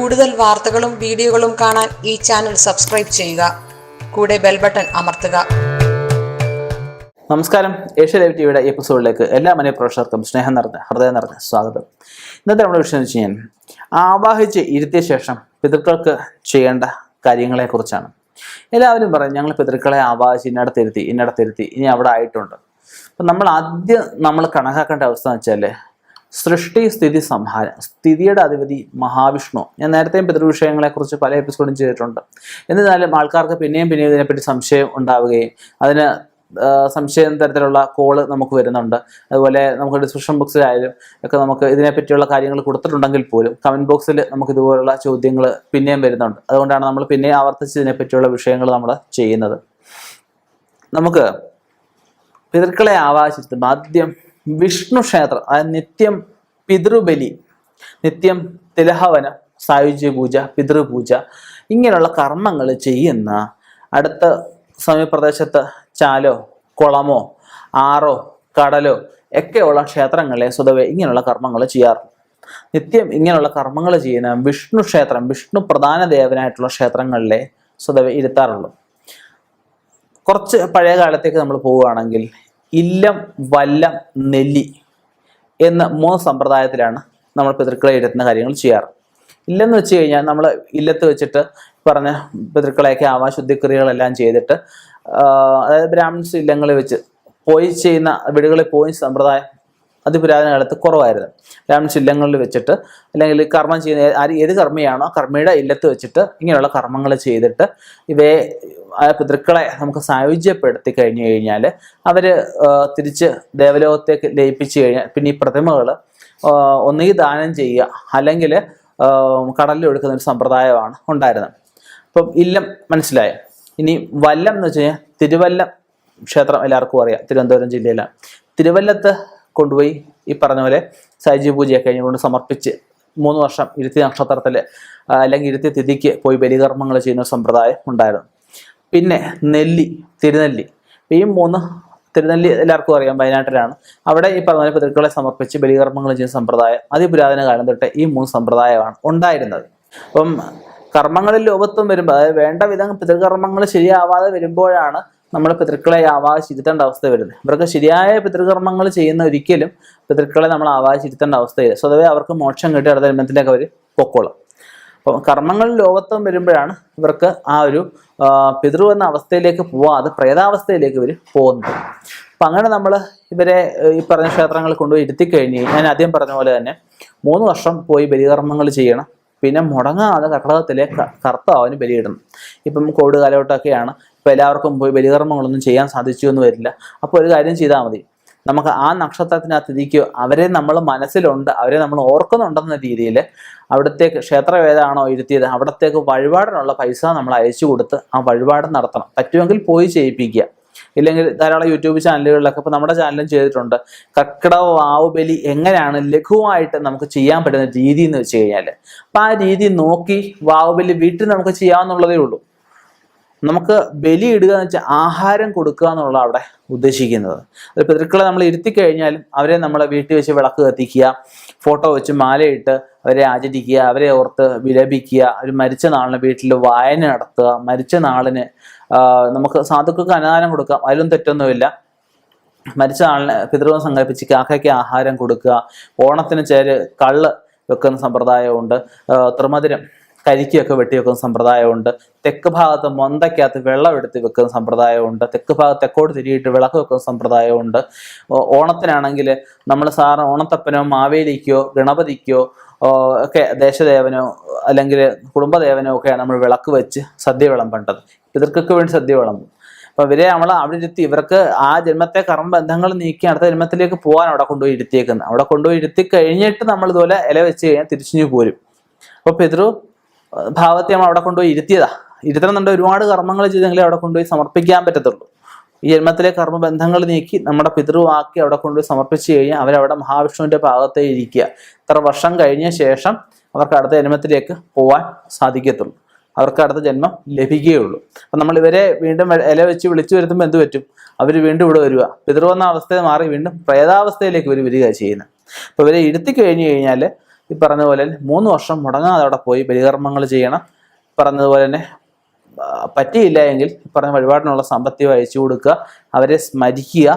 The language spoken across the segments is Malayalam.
കൂടുതൽ വാർത്തകളും വീഡിയോകളും കാണാൻ ഈ ചാനൽ സബ്സ്ക്രൈബ് ചെയ്യുക. കൂടെ ബെൽ ബട്ടൺ അമർത്തുക. നമസ്കാരം. ഏഷ്യ ലൈവ് ടിവിയുടെ എപ്പിസോഡിലേക്ക് എല്ലാ മനഃപ്രേക്ഷകർക്കും ഹൃദയം നിറഞ്ഞ സ്വാഗതം. ഇന്നത്തെ നമ്മുടെ വിഷയം എന്ന് വെച്ച് കഴിഞ്ഞാൽ ആവാഹിച്ച് ഇരുത്തിയ ശേഷം പിതൃക്കൾക്ക് ചെയ്യേണ്ട കാര്യങ്ങളെക്കുറിച്ചാണ്. എല്ലാവരും പറയും ഞങ്ങൾ പിതൃക്കളെ ആവാഹിച്ച് ഇന്നടത്തിരുത്തി ഇനി അവിടെ ആയിട്ടുണ്ട്. അപ്പം നമ്മൾ കണക്കാക്കേണ്ട അവസ്ഥ എന്ന് വെച്ചാൽ സൃഷ്ടി സ്ഥിതി സംഹാരം. സ്ഥിതിയുടെ അധിപതി മഹാവിഷ്ണു. ഞാൻ നേരത്തെയും പിതൃവിഷയങ്ങളെക്കുറിച്ച് പല എപ്പിസോഡും ചെയ്തിട്ടുണ്ട്. എന്നിരുന്നാലും ആൾക്കാർക്ക് പിന്നെയും ഇതിനെപ്പറ്റി സംശയം ഉണ്ടാവുകയും അതിന് സംശയം തരത്തിലുള്ള കോള് നമുക്ക് വരുന്നുണ്ട്. അതുപോലെ നമുക്ക് ഡിസ്ക്രിപ്ഷൻ ബോക്സിലായാലും ഒക്കെ നമുക്ക് ഇതിനെപ്പറ്റിയുള്ള കാര്യങ്ങൾ കൊടുത്തിട്ടുണ്ടെങ്കിൽ പോലും കമൻറ്റ് ബോക്സിൽ നമുക്ക് ഇതുപോലുള്ള ചോദ്യങ്ങൾ പിന്നെയും വരുന്നുണ്ട്. അതുകൊണ്ടാണ് നമ്മൾ പിന്നെ ആവർത്തിച്ച് ഇതിനെപ്പറ്റിയുള്ള വിഷയങ്ങൾ നമ്മൾ ചെയ്യുന്നത്. നമുക്ക് പിതൃക്കളെ ആവാഹിച്ചിരുത്തുമ്പോൾ ആദ്യം വിഷ്ണു ക്ഷേത്രം, അതായത് നിത്യം പിതൃബലി, നിത്യം തിലഹവനം, സായുജ്യ പൂജ, പിതൃപൂജ ഇങ്ങനെയുള്ള കർമ്മങ്ങൾ ചെയ്യുന്ന അടുത്ത സമീപപ്രദേശത്ത് ചാലോ കുളമോ ആറോ കടലോ ഒക്കെയുള്ള ക്ഷേത്രങ്ങളിലെ സ്വതവേ ഇങ്ങനെയുള്ള കർമ്മങ്ങൾ ചെയ്യാറുണ്ട്. നിത്യം ഇങ്ങനെയുള്ള കർമ്മങ്ങൾ ചെയ്യുന്ന വിഷ്ണു ക്ഷേത്രം, വിഷ്ണു പ്രധാന ദേവനായിട്ടുള്ള ക്ഷേത്രങ്ങളിലെ സ്വതവേ ഇരുത്താറുള്ളൂ. കുറച്ച് പഴയ കാലത്തേക്ക് നമ്മൾ പോവുകയാണെങ്കിൽ ഇല്ലം, വല്ലം, നെല്ലി എന്ന 3 സമ്പ്രദായത്തിലാണ് നമ്മൾ പിതൃക്കളെ ഇരുത്തുന്ന കാര്യങ്ങൾ ചെയ്യാറ്. ഇല്ലെന്ന് വെച്ച് കഴിഞ്ഞാൽ നമ്മൾ ഇല്ലത്ത് വെച്ചിട്ട് പറഞ്ഞ പിതൃക്കളെയൊക്കെ ശുദ്ധിക്രിയകളെല്ലാം ചെയ്തിട്ട്, അതായത് ബ്രാഹ്മിൺസ് ഇല്ലങ്ങളിൽ വെച്ച് പോയി ചെയ്യുന്ന വീടുകളിൽ പോയി സമ്പ്രദായം അതിപുരാതന കാലത്ത് കുറവായിരുന്നു. ബ്രാഹ്മിൺസ് ഇല്ലങ്ങളിൽ വെച്ചിട്ട് അല്ലെങ്കിൽ കർമ്മം ചെയ്യുന്ന ഏത് കർമ്മിയാണോ കർമ്മിയുടെ ഇല്ലത്ത് വെച്ചിട്ട് ഇങ്ങനെയുള്ള കർമ്മങ്ങൾ ചെയ്തിട്ട് ഇവയെ പിതൃക്കളെ നമുക്ക് സായുജ്യപ്പെടുത്തി കഴിഞ്ഞു കഴിഞ്ഞാൽ അവർ തിരിച്ച് ദേവലോകത്തേക്ക് ലയിപ്പിച്ചു കഴിഞ്ഞാൽ പിന്നെ ഈ പ്രതിമകൾ ഒന്നുകിൽ ദാനം ചെയ്യുക അല്ലെങ്കിൽ കടലിൽ ഒഴുക്കുന്ന ഒരു സമ്പ്രദായമാണ് ഉണ്ടായിരുന്നത്. അപ്പം ഇല്ലം മനസ്സിലായ. ഇനി വല്ലം എന്ന് വെച്ച് കഴിഞ്ഞാൽ തിരുവല്ലം ക്ഷേത്രം എല്ലാവർക്കും അറിയാം, തിരുവനന്തപുരം ജില്ലയിലാണ്. തിരുവല്ലത്ത് കൊണ്ടുപോയി ഈ പറഞ്ഞ പോലെ സായുജ്യ പൂജയൊക്കെ കഴിഞ്ഞുകൊണ്ട് സമർപ്പിച്ച് 3 വർഷം ഇരുത്തി നക്ഷത്രത്തിൽ അല്ലെങ്കിൽ ഇരുത്തി തിഥിക്ക് പോയി ബലികർമ്മങ്ങൾ ചെയ്യുന്ന സമ്പ്രദായം ഉണ്ടായിരുന്നു. പിന്നെ തിരുനെല്ലി ഈ 3 തിരുനെല്ലി എല്ലാവർക്കും അറിയാം, വയനാട്ടിലാണ്. അവിടെ ഈ പറഞ്ഞ പിതൃക്കളെ സമർപ്പിച്ച് ബലികർമ്മങ്ങൾ ചെയ്യുന്ന സമ്പ്രദായം അതിപുരാതന കാലം തൊട്ട് ഈ 3 സമ്പ്രദായമാണ് ഉണ്ടായിരുന്നത്. അപ്പം കർമ്മങ്ങളിൽ ലോപത്വം വരുമ്പോൾ, അതായത് വേണ്ട വിധം പിതൃകർമ്മങ്ങൾ ശരിയാവാതെ വരുമ്പോഴാണ് നമ്മൾ പിതൃക്കളെ ആവാഹിച്ചിരുത്തേണ്ട അവസ്ഥ വരുന്നത്. ഇവർക്ക് ശരിയായ പിതൃകർമ്മങ്ങൾ ചെയ്യുന്ന ഒരിക്കലും പിതൃക്കളെ നമ്മൾ ആവാഹിച്ചിരുത്തേണ്ട അവസ്ഥയില്ല. സ്വതവേ അവർക്ക് മോക്ഷം കിട്ടി അടുത്ത ജന്മത്തിലേക്ക് അവർ പൊക്കോളും. അപ്പം കർമ്മങ്ങളിൽ ലോപത്വം വരുമ്പോഴാണ് ഇവർക്ക് ആ ഒരു പിതൃ എന്ന അവസ്ഥയിലേക്ക് പോവാതെ പ്രേതാവസ്ഥയിലേക്ക് ഇവർ പോകുന്നത്. അപ്പം അങ്ങനെ നമ്മൾ ഇവരെ ഈ പറഞ്ഞ ക്ഷേത്രങ്ങളിൽ കൊണ്ടുപോയി ഇരുത്തിക്കഴിഞ്ഞ് ഞാൻ ആദ്യം പറഞ്ഞ പോലെ തന്നെ 3 വർഷം പോയി ബലികർമ്മങ്ങൾ ചെയ്യണം. പിന്നെ മുടങ്ങാതെ കർക്കിടകത്തിലെ കർത്താവിന് ബലിയിടണം. ഇപ്പം കോവിഡ് കാലഘട്ടമൊക്കെയാണ്. ഇപ്പം എല്ലാവർക്കും പോയി ബലികർമ്മങ്ങളൊന്നും ചെയ്യാൻ സാധിച്ചു എന്ന് വരില്ല. അപ്പോൾ ഒരു കാര്യം ചെയ്താൽ മതി, നമുക്ക് ആ നക്ഷത്രത്തിനകത്ത് ഇരിക്കുക, അവരെ നമ്മൾ മനസ്സിലുണ്ട്, അവരെ നമ്മൾ ഓർക്കുന്നുണ്ടെന്ന രീതിയിൽ അവിടത്തേക്ക് ക്ഷേത്രം ഏതാണോ ഇരുത്തിയത് അവിടത്തേക്ക് വഴിപാടിനുള്ള പൈസ നമ്മൾ അയച്ചു കൊടുത്ത് ആ വഴിപാട് നടത്തണം. പറ്റുമെങ്കിൽ പോയി ചെയ്യിപ്പിക്കുക. ഇല്ലെങ്കിൽ ധാരാളം യൂട്യൂബ് ചാനലുകളിലൊക്കെ ഇപ്പോൾ നമ്മുടെ ചാനലും ചെയ്തിട്ടുണ്ട്. കർക്കിടക വാവുബലി എങ്ങനെയാണ് ലഘുവായിട്ട് നമുക്ക് ചെയ്യാൻ പറ്റുന്ന രീതി എന്ന് വെച്ച് കഴിഞ്ഞാൽ അപ്പം ആ രീതി നോക്കി വാവുബലി വീട്ടിൽ നമുക്ക് ചെയ്യാവുന്നുള്ളതേ ഉള്ളൂ. നമുക്ക് ബലി ഇടുക എന്ന് വെച്ചാൽ ആഹാരം കൊടുക്കുക എന്നുള്ള അവിടെ ഉദ്ദേശിക്കുന്നത്. അത് പിതൃക്കളെ നമ്മൾ ഇരുത്തി കഴിഞ്ഞാലും അവരെ നമ്മളെ വീട്ടിൽ വെച്ച് വിളക്ക് കത്തിക്കുക, ഫോട്ടോ വെച്ച് മാലയിട്ട് അവരെ ആചരിക്കുക, അവരെ ഓർത്ത് വിലപിക്കുക, ഒരു മരിച്ച നാളിന് വീട്ടിൽ വായന നടത്തുക, മരിച്ച നാളിന് നമുക്ക് സാധുക്കൾക്ക് അന്നദാനം കൊടുക്കാം, അതിലും തെറ്റൊന്നുമില്ല. മരിച്ച നാളിന് പിതൃവും സങ്കല്പിച്ച് കാക്കയ്ക്ക് ആഹാരം കൊടുക്കുക. ഓണത്തിന് കള്ള് വെക്കുന്ന സമ്പ്രദായമുണ്ട്. ത്രിമധുരം കരിക്കൊക്കെ വെട്ടി വെക്കുന്ന സമ്പ്രദായമുണ്ട്. തെക്ക് ഭാഗത്ത് മൊന്തയ്ക്കകത്ത് വെള്ളം എടുത്ത് വെക്കുന്ന സമ്പ്രദായമുണ്ട്. തെക്കോട്ട് തിരിയിട്ട് വിളക്ക് വെക്കുന്ന സമ്പ്രദായമുണ്ട്. ഓണത്തിനാണെങ്കിൽ നമ്മൾ സാറിന് ഓണത്തപ്പനോ മാവേലിക്കോ ഗണപതിക്കോ ഒക്കെ ദേശദേവനോ അല്ലെങ്കിൽ കുടുംബദേവനോ ഒക്കെയാണ് നമ്മൾ വിളക്ക് വെച്ച് സദ്യ വിളമ്പേണ്ടത്. പിതൃക്കൾക്ക് വേണ്ടി സദ്യ വിളമ്പും. അപ്പൊ ഇവരെ നമ്മൾ അവിടെ ഇരുത്തി ഇവർക്ക് ആ ജന്മത്തെ കർമ്മബന്ധങ്ങൾ നീക്കി അടുത്ത ജന്മത്തിലേക്ക് പോകാൻ അവിടെ കൊണ്ടുപോയി ഇരുത്തിയേക്കുന്നത്. അവിടെ കൊണ്ടുപോയി ഇരുത്തി കഴിഞ്ഞിട്ട് നമ്മൾ ഇതുപോലെ ഇല വെച്ച് കഴിഞ്ഞാൽ തിരിച്ചു പോരും. അപ്പൊ പിതൃ ഭാവത്തെ നമ്മൾ അവിടെ കൊണ്ടുപോയി ഇരുത്തണമെന്നുണ്ട്. ഒരുപാട് കർമ്മങ്ങൾ ചെയ്തെങ്കിലേ അവിടെ കൊണ്ടുപോയി സമർപ്പിക്കാൻ പറ്റത്തുള്ളൂ. ഈ ജന്മത്തിലെ കർമ്മബന്ധങ്ങൾ നീക്കി നമ്മുടെ പിതൃവാക്കി അവിടെ കൊണ്ടുപോയി സമർപ്പിച്ചു കഴിഞ്ഞാൽ അവരവിടെ മഹാവിഷ്ണുവിന്റെ ഭാഗത്തേ ഇരിക്കുക. ഇത്ര വർഷം കഴിഞ്ഞ ശേഷം അവർക്ക് അടുത്ത ജന്മത്തിലേക്ക് പോവാൻ സാധിക്കത്തുള്ളൂ. അവർക്ക് അടുത്ത ജന്മം ലഭിക്കുകയുള്ളൂ. അപ്പം നമ്മൾ ഇവരെ വീണ്ടും ഇല വെച്ച് വിളിച്ചു വരുത്തുമ്പോൾ എന്ത് പറ്റും? അവർ വീണ്ടും ഇവിടെ വരിക, പിതൃവെന്ന അവസ്ഥയിൽ മാറി വീണ്ടും പ്രേതാവസ്ഥയിലേക്ക് ഇവർ വരിക ചെയ്യുന്നത്. അപ്പോൾ ഇവരെ ഇരുത്തി കഴിഞ്ഞു കഴിഞ്ഞാൽ ഈ പറഞ്ഞതുപോലെ 3 വർഷം മുടങ്ങാതെ അവിടെ പോയി ബലികർമ്മങ്ങൾ ചെയ്യണം. പറഞ്ഞതുപോലെ തന്നെ പറ്റിയില്ല എങ്കിൽ പറഞ്ഞ വഴിപാടിനുള്ള സാമ്പത്തികം അയച്ചു കൊടുക്കുക, അവരെ സ്മരിക്കുക.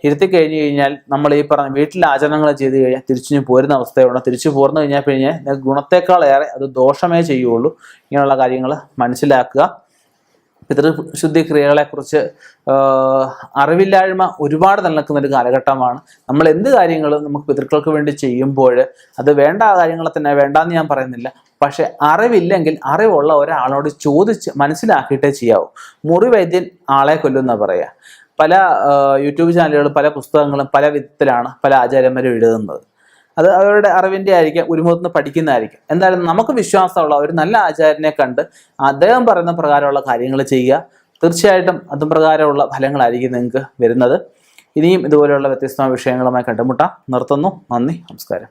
ഇരുത്തി കഴിഞ്ഞു കഴിഞ്ഞാൽ നമ്മൾ ഈ പറഞ്ഞ വീട്ടിലെ ആചരണങ്ങൾ ചെയ്ത് കഴിഞ്ഞാൽ തിരിച്ചു പോരുന്ന അവസ്ഥയുണ്ട്. തിരിച്ചു പോർന്നു കഴിഞ്ഞാൽ പിന്നെ ഗുണത്തേക്കാളേറെ അത് ദോഷമേ ചെയ്യുള്ളൂ. ഇങ്ങനെയുള്ള കാര്യങ്ങൾ മനസ്സിലാക്കുക. പിതൃശുദ്ധി ക്രിയകളെക്കുറിച്ച് അറിവില്ലായ്മ ഒരുപാട് നിലനിൽക്കുന്ന ഒരു കാലഘട്ടമാണ്. നമ്മൾ എന്ത് കാര്യങ്ങളും നമുക്ക് പിതൃക്കൾക്ക് വേണ്ടി ചെയ്യുമ്പോൾ അത് വേണ്ട കാര്യങ്ങളെ തന്നെ വേണ്ടാന്ന് ഞാൻ പറയുന്നില്ല. പക്ഷെ അറിവില്ലെങ്കിൽ അറിവുള്ള ഒരാളോട് ചോദിച്ച് മനസ്സിലാക്കിയിട്ടേ ചെയ്യാവൂ. മുറിവൈദ്യൻ ആളെ കൊല്ലുന്ന പറയുക. പല യൂട്യൂബ് ചാനലുകളും പല പുസ്തകങ്ങളും പല വിധത്തിലാണ് പല ആചാര്യന്മാരും എഴുതുന്നത്. അത് അവരുടെ അറിവിൻ്റെ ആയിരിക്കാം, ഉരുമുഖത്ത് പഠിക്കുന്നതായിരിക്കും. എന്തായാലും നമുക്ക് വിശ്വാസമുള്ള ഒരു നല്ല ആചാര്യനെ കണ്ട് അദ്ദേഹം പറയുന്ന പ്രകാരമുള്ള കാര്യങ്ങൾ ചെയ്യുക. തീർച്ചയായിട്ടും അതും പ്രകാരമുള്ള ഫലങ്ങളായിരിക്കും നിങ്ങൾക്ക് വരുന്നത്. ഇനിയും ഇതുപോലെയുള്ള വ്യത്യസ്തമായ വിഷയങ്ങളുമായി കണ്ടുമുട്ടാം. നിർത്തുന്നു. നന്ദി, നമസ്കാരം.